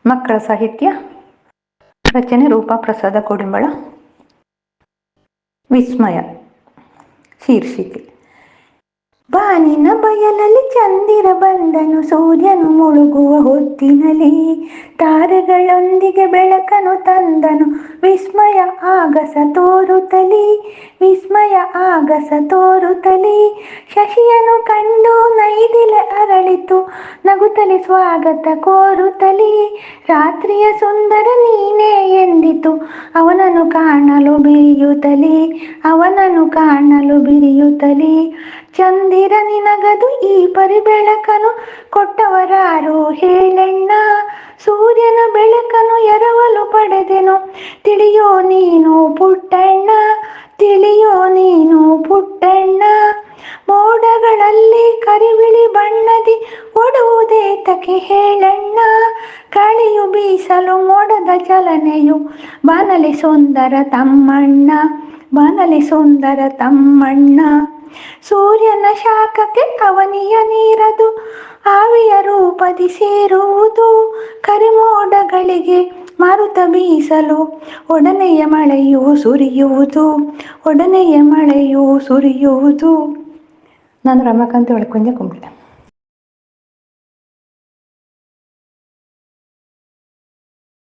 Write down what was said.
ಮಕ್ಕಳ ಸಾಹಿತ್ಯ. ರಚನೆ ರೂಪಾ ಪ್ರಸಾದ ಕೋಡಿಂಬಳ. ವಿಸ್ಮಯ ಶೀರ್ಷಿಕೆ. ಬಾನಿನ ಬಯಲಲ್ಲಿ ಚಂದಿರ ಬಂದನು, ಸೂರ್ಯನು ಮುಳುಗುವ ಹೊತ್ತಿನಲ್ಲಿ ತಾರೆಗಳೊಂದಿಗೆ ಬೆಳಕನು ತಂದನು. ವಿಸ್ಮಯ ಆಗಸ ತೋರುತ್ತಲಿ, ವಿಸ್ಮಯ ಆಗಸ ತೋರುತ್ತಲಿ. ಶಶಿಯನು ಕಂಡು ನೈದಿಲೆ ಅರಳಿತು, ನಗುತ್ತಲಿ ಸ್ವಾಗತ ಕೋರುತ್ತಲಿ. ರಾತ್ರಿಯ ಸುಂದರ ನೀನೇ ಎಂದಿತು, ಅವನನ್ನು ಕಾಣಲು ಬಿರಿಯುತ್ತಲಿ, ಅವನನ್ನು ಕಾಣಲು ಬಿರಿಯುತ್ತಲಿ. ಚಂದಿರ ನಿನಗದು ಈ ಪರಿ ಬೆಳಕನು ಕೊಟ್ಟವರಾರು ಹೇಳಣ್ಣ, ಸೂರ್ಯನ ಬೆಳಕನು ಎರವಲು ಪಡೆದೆನು, ತಿಳಿಯೋ ನೀನು ಪುಟ್ಟಣ್ಣ, ತಿಳಿಯೋ ನೀನು ಪುಟ್ಟಣ್ಣ. ಮೋಡಗಳಲ್ಲಿ ಕರಿಬಿಳಿ ಬಣ್ಣದಿ ಒಡುವುದೇತಕ್ಕೆ ಹೇಳಣ್ಣ, ಗಾಳಿಯು ಬೀಸಲು ಮೋಡದ ಚಲನೆಯು ಬಾನಲಿ ಸುಂದರ ತಮ್ಮಣ್ಣ, ಬಾನಲಿ ಸುಂದರ ತಮ್ಮಣ್ಣ. ಸೂರ್ಯನ ಶಾಖಕ್ಕೆ ಅವನಿಯ ನೀರದು ಆವಿಯ ರೂಪದಿ ಸೇರುವುದು, ಕರಿಮೋಡಗಳಿಗೆ ಮಾರುತ ಬೀಸಲು ಒಡನೆಯ ಮಳೆಯು ಸುರಿಯುವುದು, ಒಡನೆಯ ಮಳೆಯು ಸುರಿಯುವುದು. ನಾನು ರಮಾಕಾಂತ್ ಒಳಕುಂಜ ಕುಂಬ್ಳೆ.